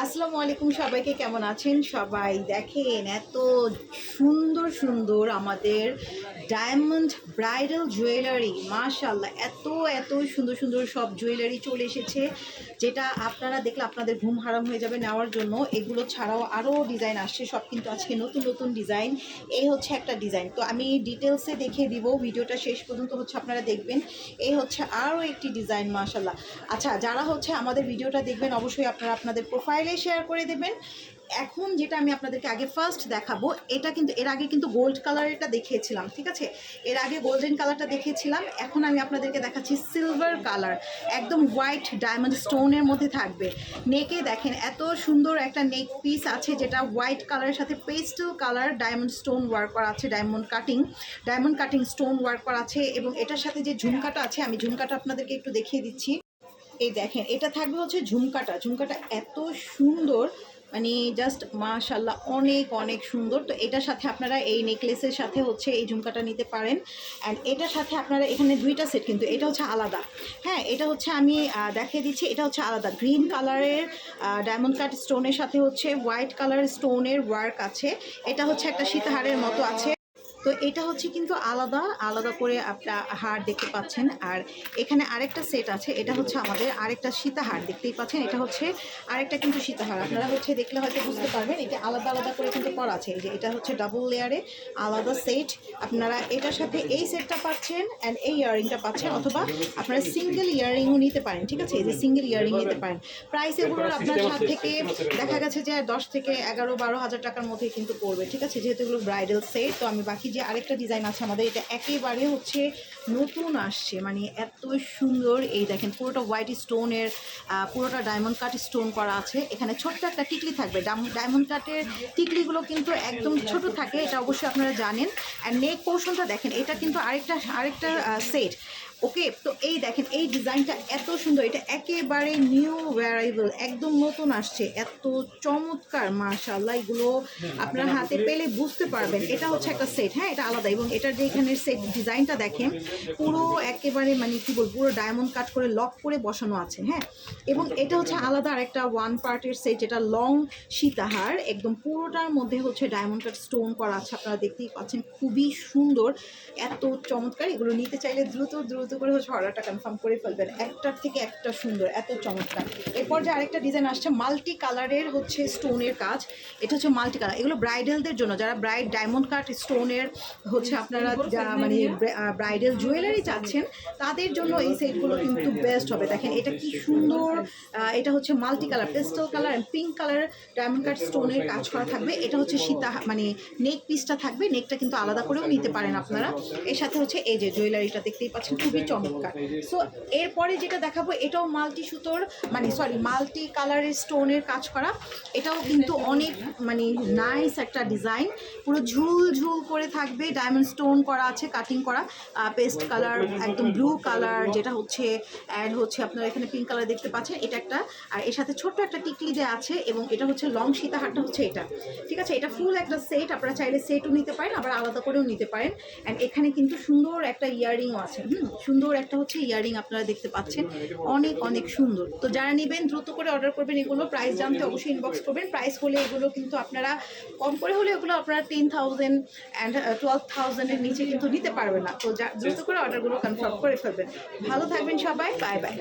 আসসালামু আলাইকুম, সবাইকে কেমন আছেন? সবাই দেখেন এত সুন্দর সুন্দর আমাদের ডায়মন্ড ব্রাইডাল জুয়েলারি, মাশাআল্লাহ এত এত সুন্দর সুন্দর সব জুয়েলারি চলে এসেছে, যেটা আপনারা দেখলে আপনাদের ঘুম হারাম হয়ে যাবে নেওয়ার জন্য। এগুলো ছাড়াও আরও ডিজাইন আসছে, সব কিন্তু আজকে নতুন নতুন ডিজাইন। এই হচ্ছে একটা ডিজাইন, তো আমি ডিটেলসে দেখিয়ে দিব, ভিডিওটা শেষ পর্যন্ত হচ্ছে আপনারা দেখবেন। এই হচ্ছে আরও একটি ডিজাইন, মাশাআল্লাহ। আচ্ছা, যারা হচ্ছে আমাদের ভিডিওটা দেখবেন অবশ্যই আপনারা আপনাদের প্রোফাইলে শেয়ার করে দেবেন। এখন যেটা আমি আপনাদেরকে আগে ফার্স্ট দেখাবো, এটা কিন্তু এর আগে কিন্তু গোল্ড কালারটা দেখিয়েছিলাম, ঠিক আছে? এর আগে গোল্ডেন কালারটা দেখিয়েছিলাম, এখন আমি আপনাদেরকে দেখাচ্ছি সিলভার কালার, একদম হোয়াইট ডায়মন্ড স্টোনের মধ্যে থাকবে। নেকে দেখেন এত সুন্দর একটা নেক পিস আছে, যেটা হোয়াইট কালারের সাথে pastel colour diamond stone work করা আছে, ডায়মন্ড কাটিং স্টোন ওয়ার্ক করা আছে। এবং এটার সাথে যে ঝুমকাটা আছে, আমি ঝুমকাটা আপনাদেরকে একটু দেখিয়ে দিচ্ছি। এই দেখেন, এটা থাকবে হচ্ছে ঝুমকাটা এত সুন্দর, মানে জাস্ট মাশাআল্লাহ, অনেক অনেক সুন্দর। তো এটার সাথে আপনারা এই নেকলেসের সাথে হচ্ছে এই ঝুমকাটা নিতে পারেন। অ্যান্ড এটার সাথে আপনারা এখানে দুইটা সেট, কিন্তু এটা হচ্ছে আলাদা। হ্যাঁ, এটা হচ্ছে আমি দেখিয়ে দিচ্ছি, এটা হচ্ছে আলাদা গ্রিন কালারের ডায়মন্ড কাট স্টোনের সাথে হচ্ছে হোয়াইট কালার স্টোনের ওয়ার্ক আছে। এটা হচ্ছে একটা সীতাহারের মতো আছে। তো এটা হচ্ছে কিন্তু আলাদা আলাদা করে আপনার হার দেখতে পাচ্ছেন। আর এখানে আরেকটা সেট আছে, এটা হচ্ছে আমাদের আরেকটা সীতাহার, দেখতেই পাচ্ছেন। এটা হচ্ছে আরেকটা কিন্তু সীতাহার, আপনারা হচ্ছে দেখলে হয়তো বুঝতে পারবেন। এটা আলাদা আলাদা করে কিন্তু করা আছে। এই যে এটা হচ্ছে ডাবল লেয়ারে আলাদা সেট, আপনারা এটার সাথে এই সেটটা পাচ্ছেন অ্যান্ড এই ইয়াররিংটা পাচ্ছেন, অথবা আপনারা সিঙ্গেল ইয়াররিংও নিতে পারেন, ঠিক আছে? এই যে সিঙ্গেল ইয়াররিং নিতে পারেন। প্রাইস এগুলোর আপনার 7 থেকে দেখা গেছে যে 10 থেকে 11-12 হাজার টাকার মধ্যেই কিন্তু পড়বে, ঠিক আছে? যেহেতু এগুলো ব্রাইডাল সেট। তো আমি বাকি যে আরেকটা ডিজাইন আছে আমাদের, এটা একেবারে হচ্ছে নতুন আসছে, মানে এত সুন্দর। এই দেখেন, পুরোটা হোয়াইট স্টোনের, পুরোটা ডায়মন্ড কাট স্টোন করা আছে। এখানে ছোট্ট একটা টিকলি থাকবে, ডায়মন্ড কাটের টিকলিগুলো কিন্তু একদম ছোট থাকে, এটা অবশ্যই আপনারা জানেন। অ্যান্ড নেক পোর্শনটা দেখেন, এটা কিন্তু আরেকটা সেট। ওকে, তো এই দেখেন এই ডিজাইনটা এত সুন্দর, এটা একেবারে নিউ ভ্যারাইবল, একদম নতুন আসছে, এত চমৎকার মাশাআল্লাহ। এগুলো আপনার হাতে পেলে বুঝতে পারবেন এটা হচ্ছে একটা সেট। হ্যাঁ, এটা আলাদা। এবং এটার যে এখানের সেট ডিজাইনটা দেখেন, পুরো একেবারে মানে কি বলবো, পুরো ডায়মন্ড কাট করে লক করে বসানো আছে। হ্যাঁ, এবং এটা হচ্ছে আলাদা আরেকটা ওয়ান পার্টের সেট, যেটা লং সীতাহার, একদম পুরোটার মধ্যে হচ্ছে ডায়মন্ড কাট স্টোন করা আছে, আপনারা দেখতেই পাচ্ছেন, খুবই সুন্দর, এত চমৎকার। এগুলো নিতে চাইলে দ্রুত করে হচ্ছে অর্ডারটা কনফার্ম করে ফেলবেন, একটার থেকে একটা সুন্দর, এত চমৎকার। এরপর যে আরেকটা ডিজাইন আসছে মাল্টি কালারের হচ্ছে স্টোনের কাজ, এটা হচ্ছে মাল্টি কালার। এগুলো ব্রাইডালদের জন্য, যারা ব্রাইড ডায়মন্ড কাট স্টোনের হচ্ছে আপনারা মানে ব্রাইডাল জুয়েলারি চাচ্ছেন, তাদের জন্য এই সেটগুলো কিন্তু বেস্ট হবে। দেখেন এটা কি সুন্দর, এটা হচ্ছে multi colour, pastel colour and pink colour diamond cut স্টোনের কাজ করা থাকবে। এটা হচ্ছে সীতা মানে নেক পিসটা থাকবে, নেকটা কিন্তু আলাদা করেও নিতে পারেন আপনারা। এর সাথে হচ্ছে এই যে জুয়েলারিটা দেখতেই পাচ্ছেন, খুবই চমৎকার। সো এরপরে যেটা দেখাবো, এটাও মাল্টি সুতোর মাল্টি কালারের স্টোনের কাজ করা। এটাও কিন্তু অনেক মানে নাইস একটা ডিজাইন, পুরো ঝুল করে থাকবে, ডায়মন্ড স্টোন করা আছে, কাটিং করা, পেস্ট কালার, একদম ব্লু কালার যেটা হচ্ছে, অ্যান্ড হচ্ছে আপনারা এখানে পিঙ্ক কালার দেখতে পাচ্ছেন, এটা একটা। আর এর সাথে ছোট্ট একটা টিকলি যে আছে, এবং এটা হচ্ছে লং সীতাহারটা হচ্ছে এটা, ঠিক আছে? এটা ফুল একটা সেট, আপনারা চাইলে সেটও নিতে পারেন, আবার আলাদা করেও নিতে পারেন। অ্যান্ড এখানে কিন্তু সুন্দর একটা ইয়াররিংও আছে, সুন্দর একটা হচ্ছে ইয়াররিং আপনারা দেখতে পাচ্ছেন, অনেক অনেক সুন্দর। তো যারা নেবেন দ্রুত করে অর্ডার করবেন। এগুলো প্রাইস জানতে অবশ্যই ইনবক্স করবেন। প্রাইস হলে এগুলো কিন্তু আপনারা কম করে হলে এগুলো আপনারা 10,000 অ্যান্ড 12,000-এর নিচে কিন্তু নিতে পারবেন না। তো দ্রুত করে অর্ডারগুলো কনফার্ম করে ফেলবেন। ভালো থাকবেন সবাই, বাই বাই।